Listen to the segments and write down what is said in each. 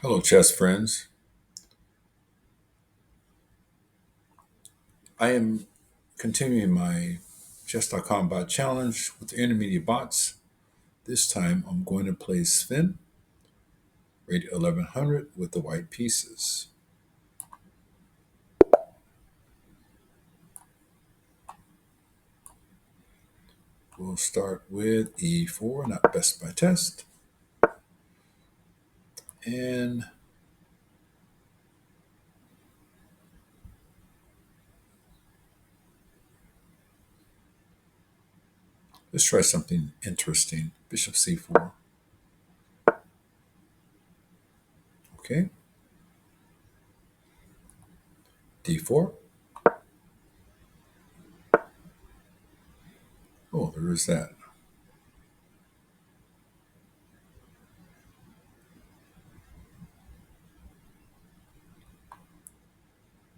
Hello, chess friends. I am continuing my chess.com bot challenge with the intermediate bots. This time I'm going to play Sven, rate 1100 with the white pieces. We'll start with e4, not best by test. And let's try something interesting. Bishop c4. Okay. d4. Oh, there is that.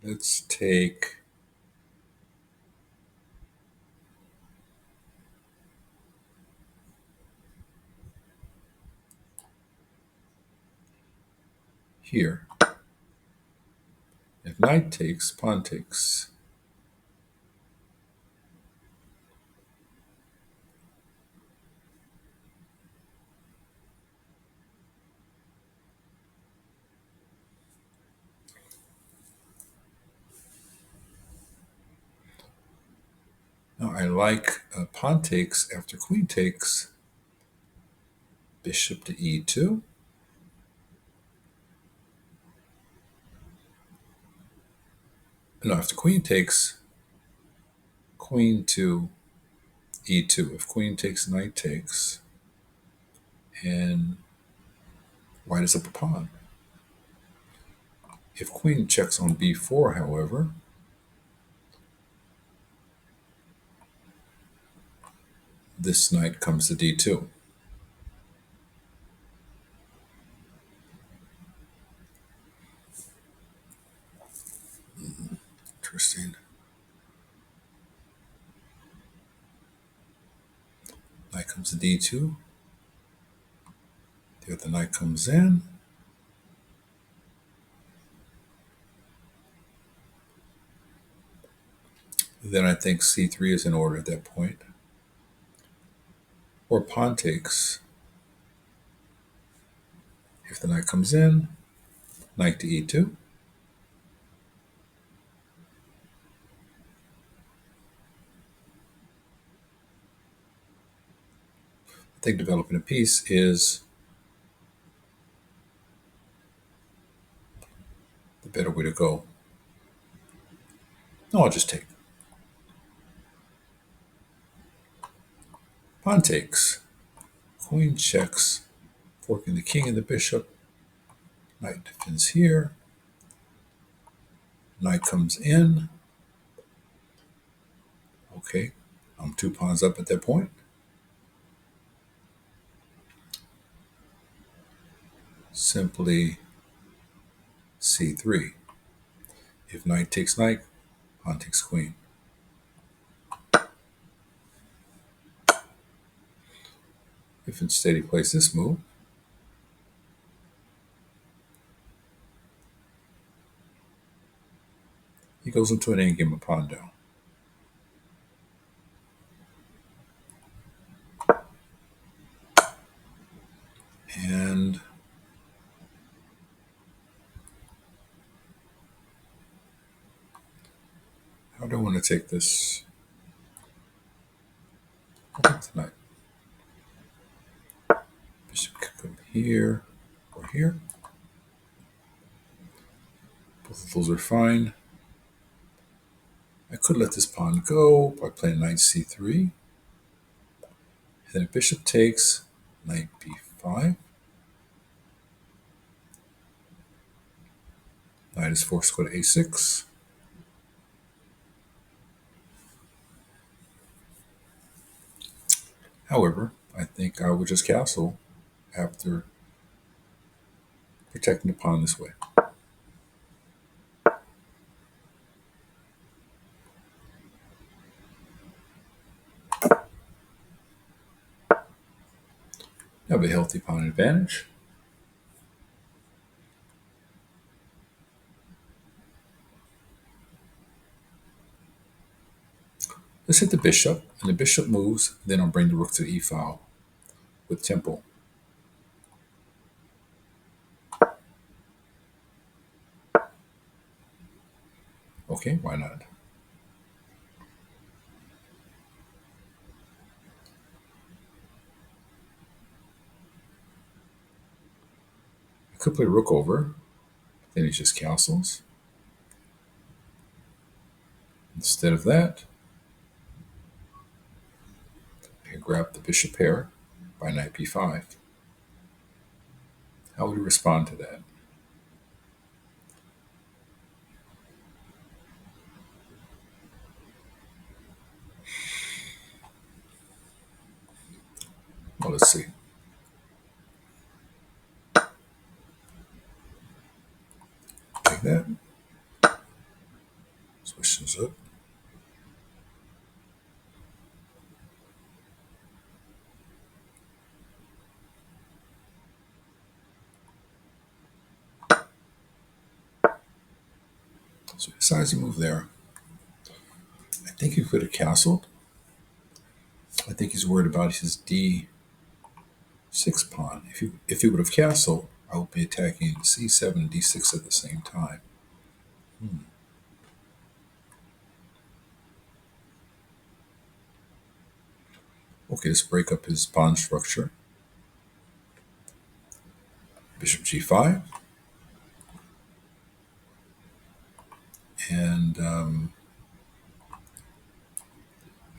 Let's take here. If knight takes, pawn takes. Now I like pawn takes after queen takes. Bishop to e2. No, if the queen takes, queen to e2. If queen takes, knight takes, and white is up a pawn. If queen checks on b4, however, this knight comes to d2. Interesting. Knight comes to d2. The other knight comes in. Then I think c3 is in order at that point. Or pawn takes. If the knight comes in, knight to e2. I think developing a piece is the better way to go. No, I'll just take. Pawn takes. Queen checks, forking the king and the bishop. Knight defends here. Knight comes in. Okay, I'm 2 pawns up at that point. Simply c3. If knight takes knight, pawn takes queen. If instead he plays this move, he goes into an endgame of pawn down. And how do I want to take this? I'll take the knight. Bishop can come here or here. Both of those are fine. I could let this pawn go by playing knight c3. And then if bishop takes, knight b5. Knight is forced to go to a6. However, I think I would just castle after protecting the pawn this way. I have a healthy pawn advantage. Let's hit the bishop, and the bishop moves. Then I'll bring the rook to the e file with tempo. Okay, why not? I could play rook over. Then he just castles. Instead of that, I grab the bishop pair by knight b5. How would he respond to that? Well, let's see. Like that. Switch things up. So he decides to move there. I think he could have castled. I think he's worried about his d6 pawn. If he would have castled, I would be attacking c7 and d6 at the same time. Okay, let's break up his pawn structure. Bishop g5. And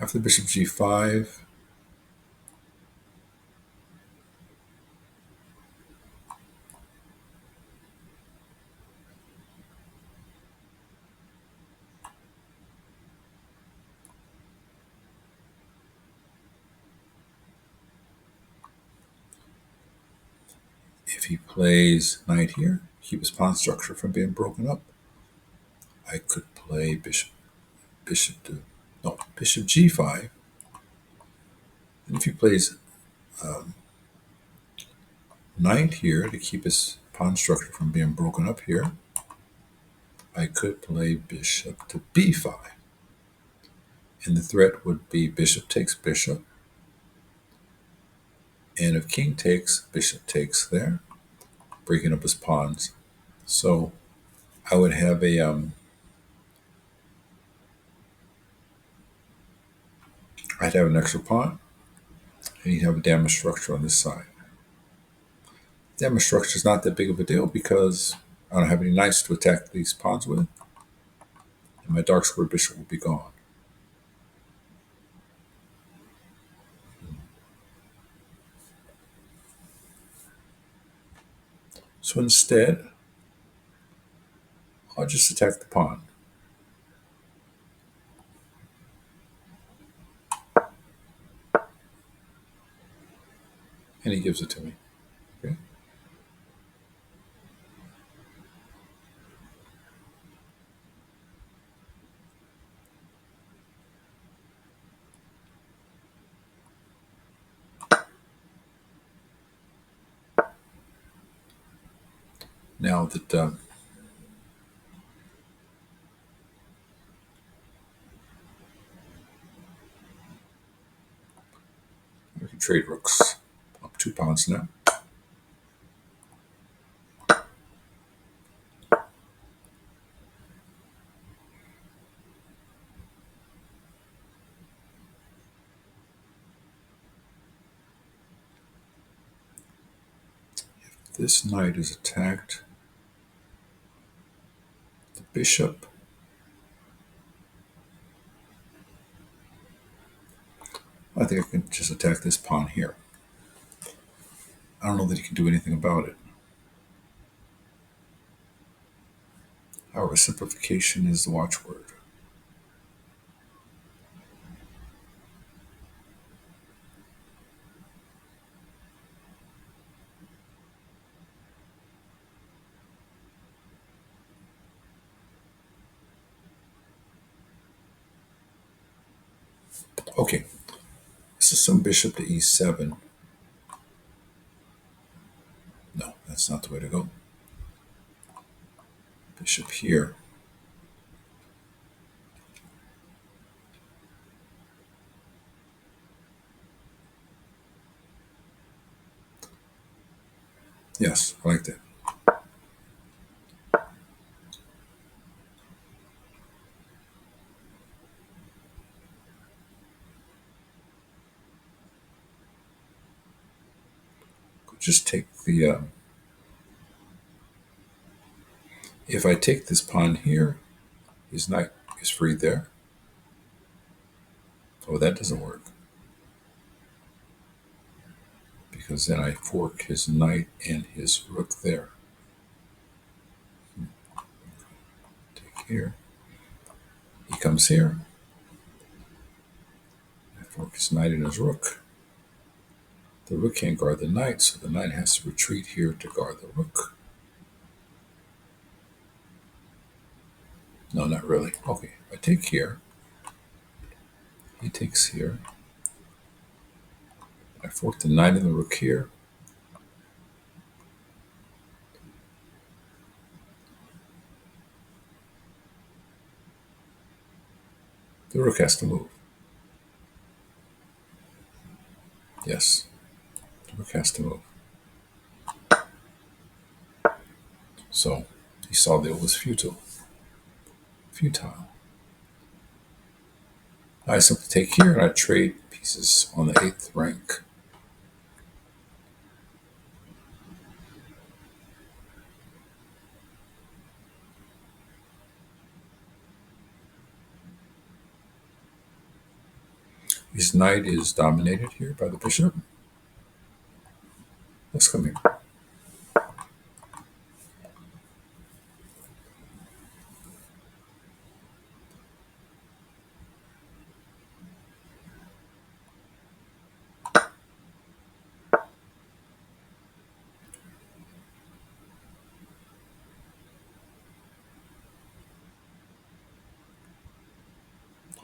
after bishop g5, if he plays knight here, keep his pawn structure from being broken up, I could play bishop g5. And if he plays knight here to keep his pawn structure from being broken up here, I could play bishop to b5. And the threat would be bishop takes bishop. And if king takes, bishop takes there, breaking up his pawns. So I would have I'd have an extra pawn, and you'd have a damaged structure on this side. Damaged structure is not that big of a deal because I don't have any knights to attack these pawns with, and my dark square bishop will be gone. So instead, I'll just attack the pawn. And he gives it to me. Okay. Now that we can trade rooks up 2 pawns now. If this knight is attacked, the bishop, I think I can just attack this pawn here. I don't know that he can do anything about it. However, simplification is the watchword. Okay, let's assume bishop to e7. No, that's not the way to go. Bishop here. Yes, I like that. Just take the, if I take this pawn here, his knight is free there. Oh, that doesn't work. Because then I fork his knight and his rook there. Take here. He comes here. I fork his knight and his rook. The rook can't guard the knight, so the knight has to retreat here to guard the rook. No, not really. Okay, I take here. He takes here. I fork the knight and the rook here. The rook has to move. Yes, the rook has to move. So he saw that it was futile. Futile. I simply take here and I trade pieces on the 8th rank. His knight is dominated here by the bishop. Let's come here.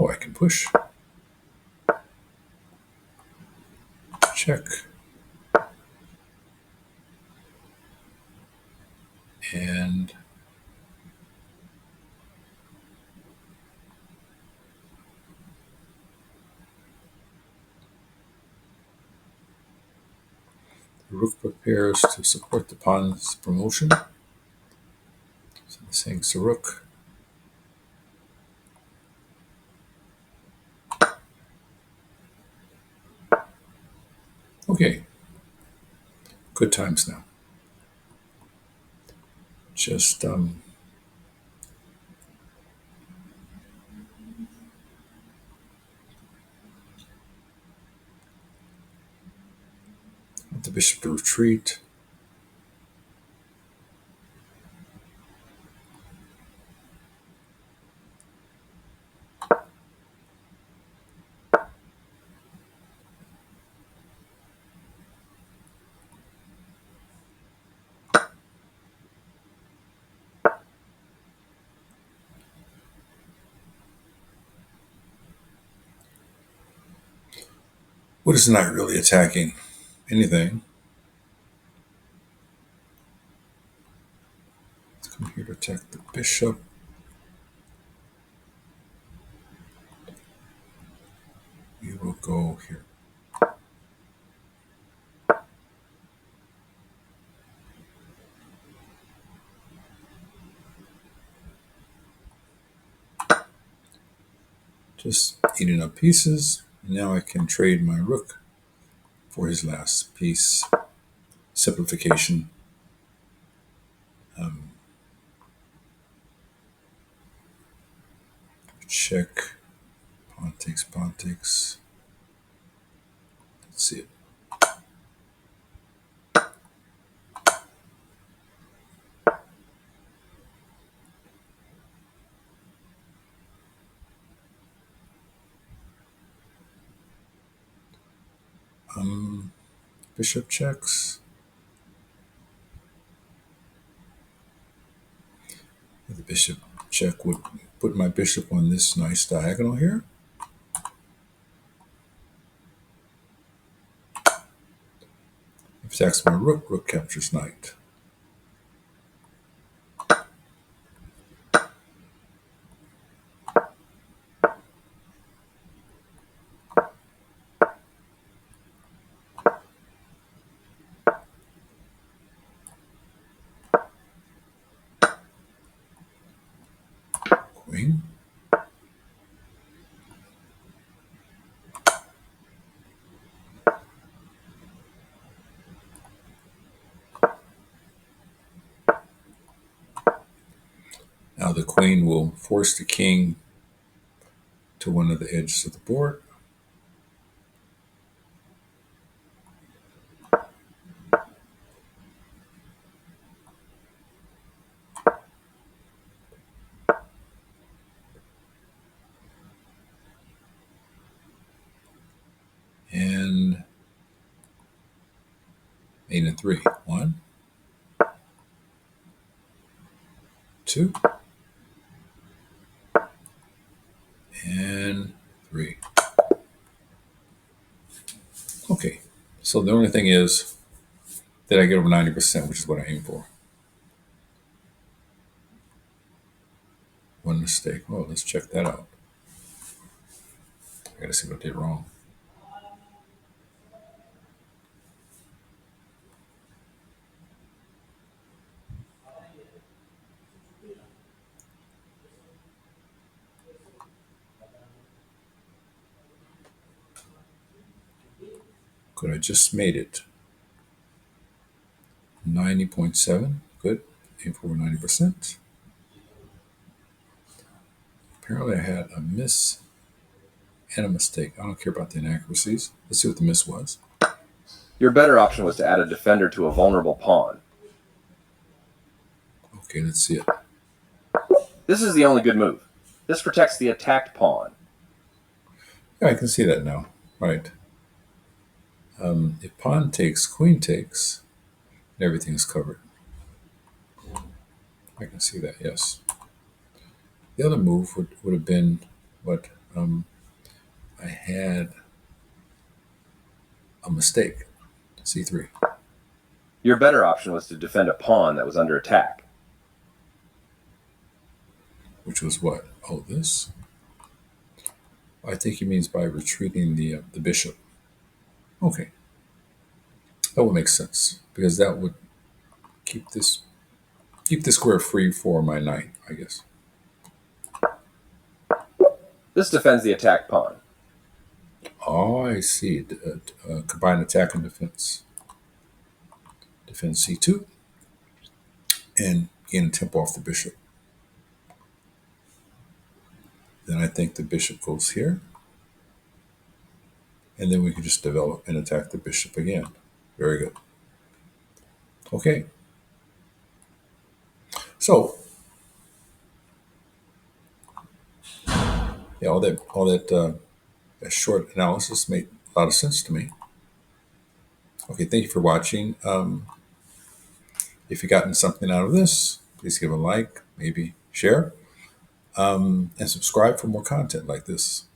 Oh, I can push. Check. And the rook prepares to support the pawn's promotion. So this hangs the rook. Okay. Good times now. Just the bishop to retreat. What is the knight really attacking? Anything. Let's come here to attack the bishop. We will go here. Just eating up pieces. Now I can trade my rook for his last piece. Simplification. Check. Pawn takes, pawn takes. Let's see it. Bishop checks. The bishop check would put my bishop on this nice diagonal here. If attacks my rook, rook captures knight. Now the queen will force the king to one of the edges of the board. And 8 and 3. 1, 2, and 3. Okay, so the only thing is that I get over 90%, which is what I aim for. One mistake. Oh, let's check that out. I gotta see what I did wrong. Good, I just made it. 90.7. Good. Aim for 90%. Apparently I had a miss and a mistake. I don't care about the inaccuracies. Let's see what the miss was. Your better option was to add a defender to a vulnerable pawn. Okay, let's see it. This is the only good move. This protects the attacked pawn. Yeah, I can see that now. Right. If pawn takes, queen takes, everything is covered. I can see that, yes. The other move would have been what I had a mistake. C3. Your better option was to defend a pawn that was under attack. Which was what? Oh, this? I think he means by retreating the bishop. Okay. That would make sense, because that would keep the square free for my knight, I guess. This defends the attacked pawn. Oh, I see. Combined attack and defense. Defend c2 and gain a tempo off the bishop. Then I think the bishop goes here. And then we can just develop and attack the bishop again. Very good. Okay. So, yeah, all that short analysis made a lot of sense to me. Okay, thank you for watching. If you've gotten something out of this, please give a like, maybe share, and subscribe for more content like this.